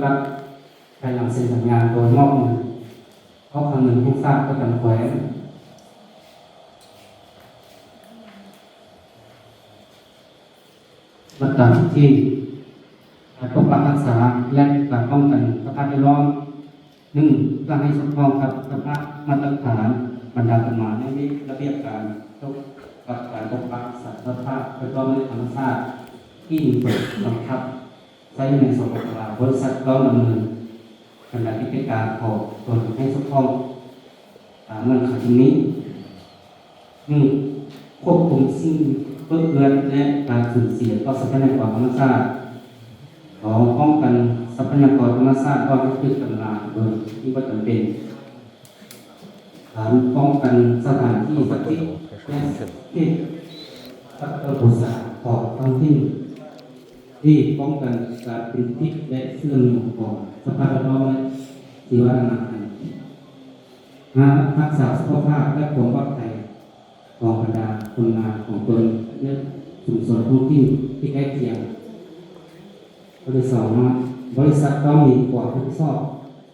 บัติภายหลังเซ็นสัญญาโดยมอบเงินเขาคำนึงให้ทราบประกันแขวนมาตรการที่การปกปักรักษาและการป้องกันสภาพแวดล้อมหนึ่งเพื่อให้สอดคล้องกับสภาพมาตรฐานบรรดากฎหมายและระเบียบการกับการปกปักรักษาสภาพแวดล้อมและธรรมชาติที่มีผลบังคับใช้ในสปป.บริษัทต้องดำเนินบรรดากิจการของตนให้สอดคล้องตามเงื่อนไขนี้ควบคุมสิ่งเพื่อเอื้อและการสูญเสียต่อทรัพยากรธรรมชาติของป้องกันทรัพยากรธรรมชาติก็ให้คือตำนานโดยที่ว่าจำเป็นการป้องกันสถานที่ศักดิ์สิทธิ์และที่พระพุทธศาสนาของท้องถิ่นที่ป้องกันการเป็นพิษและเสื่อมของสภาพแวดล้อมและชีวนารักษาสุขภาพและความปลอดภัยของบรรดาคนงานของตนและชุมชนท้องถิ่นที่ใกล้เคียงข้อที่สองบริษัทต้องมีความรับผิดชอบ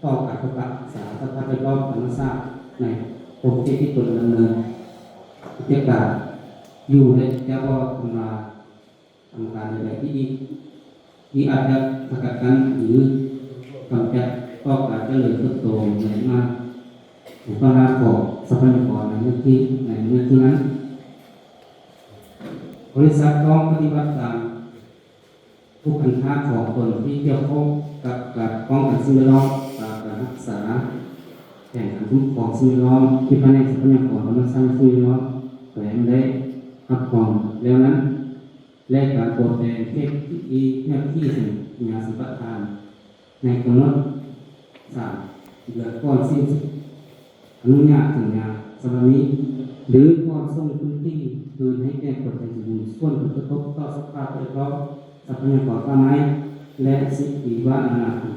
ต่อการรักษาสภาพแวดล้อมธรรมชาติในโปรเจกต์ที่ตนดำเนินกิจการอยู่และก็ทำการใดๆที่อาจจะสกัดกั้นหรือกำจัดต่อการเจริญเติบโตในงานของพัฒนาของทรัพยากรในเนื้อที่นั้นบริษัทต้องปฏิบัติตามทุกขั้นตอนของตนที่เกี่ยวข้องกับการป้องกันสิ่งแวดล้อมการรักษาแข่งขันคุ้มครองสิ่งแวดล้อมที่ภายในทรัพยากรธรรมชาติสิ่งแวดล้อมแฝงได้รับรองแล้วนั้นและการตรวจแทนเทคที่งานสัมปทานในกำหนด3 เดือนก่อนสิ้นอนุญาตสัญญาสำหรับนี้หรือก่อนส่งพื้นที่คืนให้แก่คนใจสมบูรณ์ส่วนผลกระทบต่อสภาพแวดล้อมทรัพยากรป่าไม้และสิ่งที่ว่าอนาคต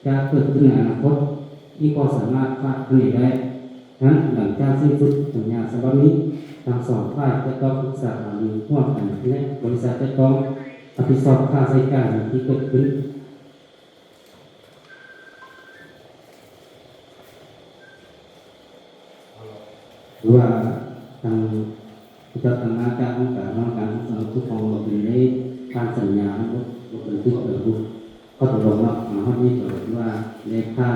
จะเกิดขึ้นในอนาคตที่ก็สามารถคาดคะเนได้นั้นหลังจากสิ้นสุดสัญญาฉบับนี้ทั้งสองฝ่ายจะต้องปรึกษาหารือร่วมกันและบริษัทจะต้องรับผิดชอบค่าใช้จ่ายที่เกิดขึ้นหรือว่าทางผู้จัดการการของการสังคมของเราเป็นได้การสัญญาเราเป็นที่เปิดรูปก็ตกลงว่าห้องนี้ตกลงว่าได้ค่า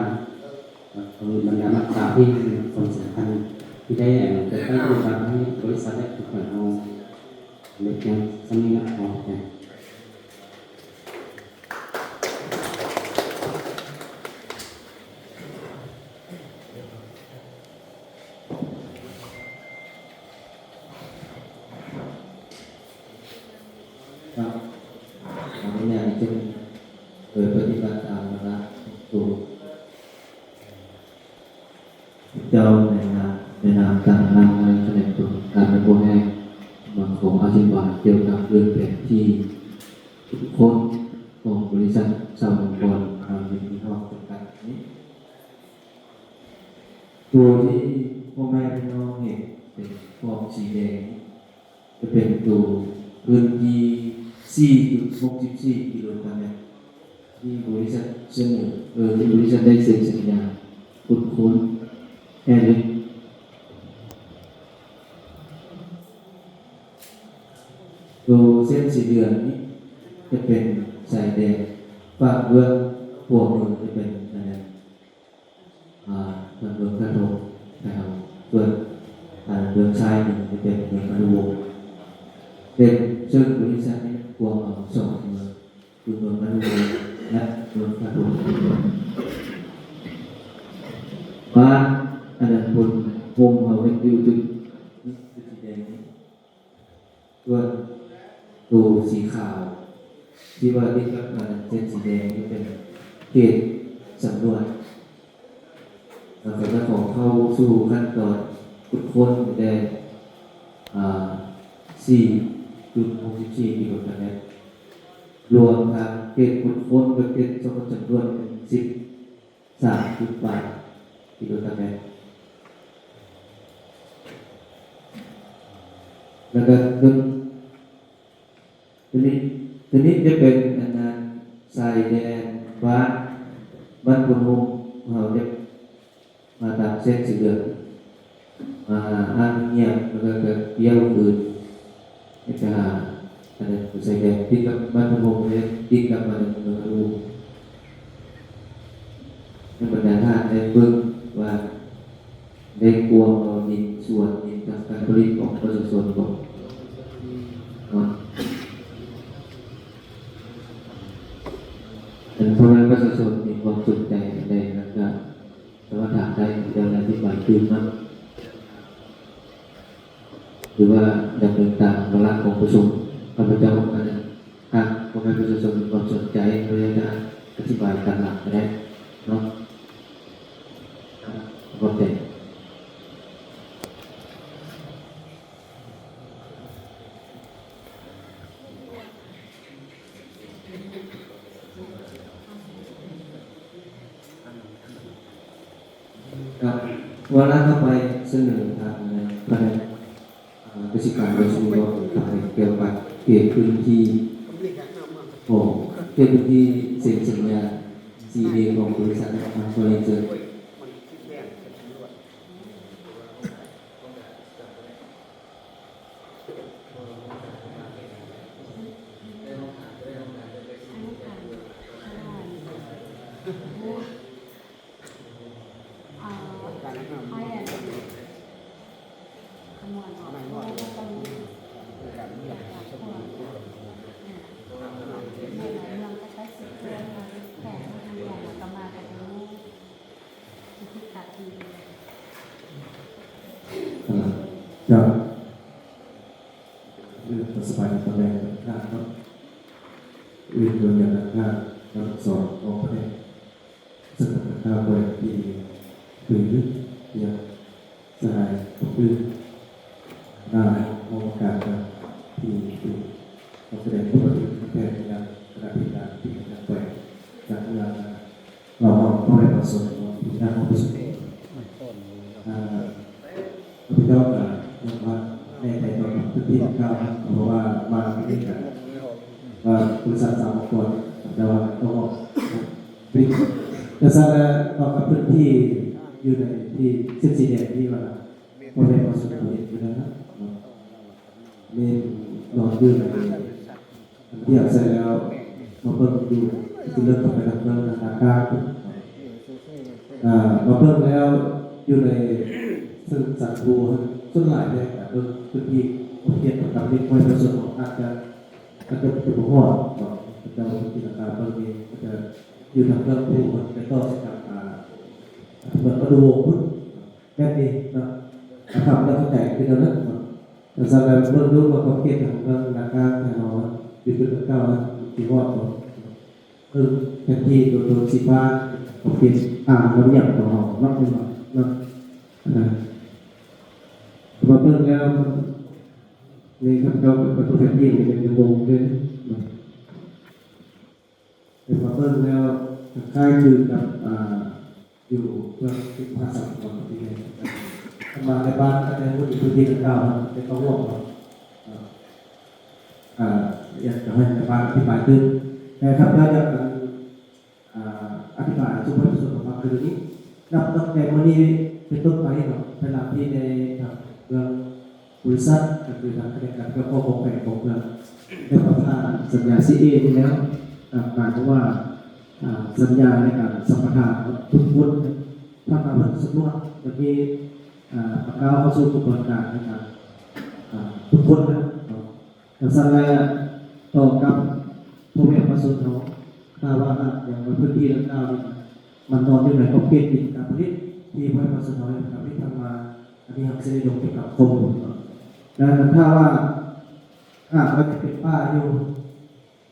บรรดามาตราที่คนสำคัญที่ได้จะตั้งโครงการให้บริษัทได้ถูกผ่อนเอาเล็กน้อยสำนักของเนี่ยจึงโดยปฏิบัติตามนะถูกเจ้าในนามการนำในคะแนนตัวการเป็นผู้ให้บางของอธิบายเกี่ยวกับเรื่องแผนที่ทุกคนของบริษัทสาวองค์กรเป็นที่ห้องจำกัดนี้ตัวที่พ่อแม่พี่น้องเห็นเป็นฟองสีแดงจะเป็นตัวพื้นที่4.64 กิโลกรัมที่บริษัทเสนอที่บริษัทได้เซ็นสัญญาขุดค้นแค่ลึกตัวเส้นสีเหลืองนี้จะเป็นสายแดงฝากเบื้องพวกมือจะเป็นอะไรเบื้องกระโดดนะครับส่วนเบื้องซ้ายหนึ่งจะเป็นเบื้องอนุวงศ์เป็นซึ่งบริษัทนี้รวมเอา2 เมืองคือเมืองอนุวงศ์และเมืองกระโดดว่าอันนั้นบนวงเขาเป็นอยู่จุดสีแดงนี้ส่วนตัวสีขาวที่ว่าติดกับเส้นสีแดงนี่เป็นเขตสำรวจเราก็จะขอเข้าสู่ขั้นตอนขุดค้นได้4.64 กิโลกรัมรวมทั้งเขตขุดค้นกับเขตสกัดจำนวนเป็น13.8 กิโลกรัมแล้วก็ตัวนี้จะเป็นอันนั้นสายแดนบ้าน วัดพุนโฮมเราเรียกมาตามเส้นสีเหลืองมาอ้างเงียบแล้วก็เกี่ยวคืนนี่จะอะไรผู้ใส่แดงติดกับวัดพุนโฮมเลยติดกับมันเมืองดูในบรรดาท่านได้เบิ่งว่าได้กวงเราดินส่วนดินทางการผลิตของประชาชนของเป็นเพราะว่าประชาชนมีความสนใจในนะครับแต่ว่าถามได้เดี๋ยวอธิบายคืนมั้งหรือว่าดำเนินตามวาระของประชุมข้าพเจ้าอันนั้นหากพ่อแม่ประชาชนมีความสนใจเราจะอธิบายตามหลักก็ได้เนาะขอบใจครับวาระต่อไปเสนอทางประเด็นกสิการโดยสมุทรเกี่ยวกับเขตพื้นที่เขตพื้นที่เซ็นสัญญา CA ของบริษัทอัลฟาเรนเจอร์จะเรื่องสบายตอนแรกนะครับเรื่องตัวอย่างนะครับแล้วสอนออกไปสถานการณ์บริบทหรืออย่างสลายคือได้มองการที่เราแสดงตัวถึงแทนอย่างขณะที่การที่การแปลจากเรื่องเราต้องได้ประสบที่การของประสบพี่เจ้าว่าในใจตอนพื้นที่ของเราเพราะว่ามาที่นี่กันว่าบริษัทสามองค์กรแต่ว่าต้องปิดแต่สร้างต่อกับพื้นที่อยู่ในที่เส้นสีแดงที่ว่าคนในประสบเหตุอยู่นะครับนี่นอนอยู่ในที่อยากเสร็จแล้วมาเพิ่มดูที่เริ่มต้นไปทำเรื่องราคามาเพิ่มแล้วอยู่ในซึ่งสัตว์บัวส่วนหลายเนี่ยโดยพื้นที่เทียบกับที่คอยประสบอาจจะเป็นหัวจะจินตนาการบางทีก็จะอยู่ทางเรื่องผู้คนไปต่อจากเหมือนมาดูพุทธแค่นี้นะครับแล้วก็แต่งขึ้นแล้วนะแต่สำหรับเรื่องรู้ว่าเขาเกี่ยวกับเรื่องราคาแน่นอนอยู่เป็นเก้าที่ว่าแค่ที่โดนสิบ้าเขาเปลี่ยนเราอยากต่อหอนอกเป็นนอกมาเพิ่มแล้วนี่ครับเราเป็นตัวแทนที่เป็นวงเลยเป็นมาเพิ่มแล้วค่ายคือกับอยู่เพื่อเป็นภาษาของที่นี่มาในบ้านก็ได้พูดถึงพื้นที่ต่างๆเป็นต้องร่วมอยากจะให้ในบ้านอธิบายขึ้นนะครับถ้าจะอธิบายช่วยส่วนของความคือนี้นับตั้งแต่วันนี้เป็นต้นไปเนาะเป็นหลักที่ในเรื่องบริษัทก็คือทางการก็ข้อของแผนของเรื่องได้ประทานสัญญา CA ที่แล้วหมายความว่าสัญญาในการสัมปทานทุกคนถ้ามาเพิ่มสมมติเมื่อกี้ประกาศเข้าสู่กระบวนการในการทุกคนนะแต่สัญญาต่อกับพ่อแม่ประชาชนเขาถ้าว่าอย่างพื้นที่ต่างๆมันนอนอยู่ในขอบเขตดินการผลิตที่พ่อแม่ประชาชนเขาที่ทำมาอันนี้ครับเสด็จลงเกี่ยวกับข้อมูลแล้วถ้าว่ามันจะเป็นป้าอยู่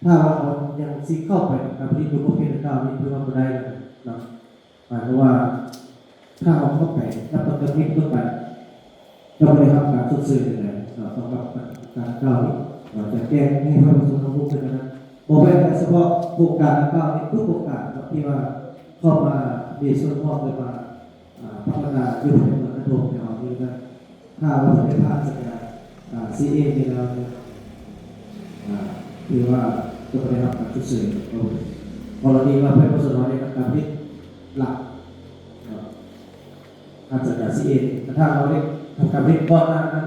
ถ้าว่าเรายังซีเข้าไปกับการผลิตตัวขอบเขตต่างๆนี่คือว่าไม่ได้นะหมายความว่าถ้าเอาเข้าไปแล้วต้องกระพริบเข้าไปเราไม่ได้ทำการทดสอบเลยต้องกับการก้าวเราจะแก้ให้พ่อแม่ประชาชนเขาพูดกันนะบอกไว้เฉพาะโครงการก้าวนี้ทุกโครงการที่ว่าเข้ามามีส่วนร่วมเลยมาพัฒนาอยู่ในเมืองกระทงในห้องนี้นะถ้าเราได้ผ่านสัญญาCA ที่เราคือว่าจะได้รับการช่วยเหลือกรณีว่าผู้ประสบภัยในการผลิต ทางสัญญาซีเองแต่ถ้าเราได้ทำการเรียกก้อนหน้านั้น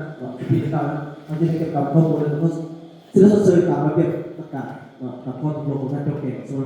ที่เราจะได้เก็บกับข้อมูลแล้วก็สิ่งที่เราเสนอตามระเบียบประกาศกับข้อตกลงของท่านเจ้าเก่ง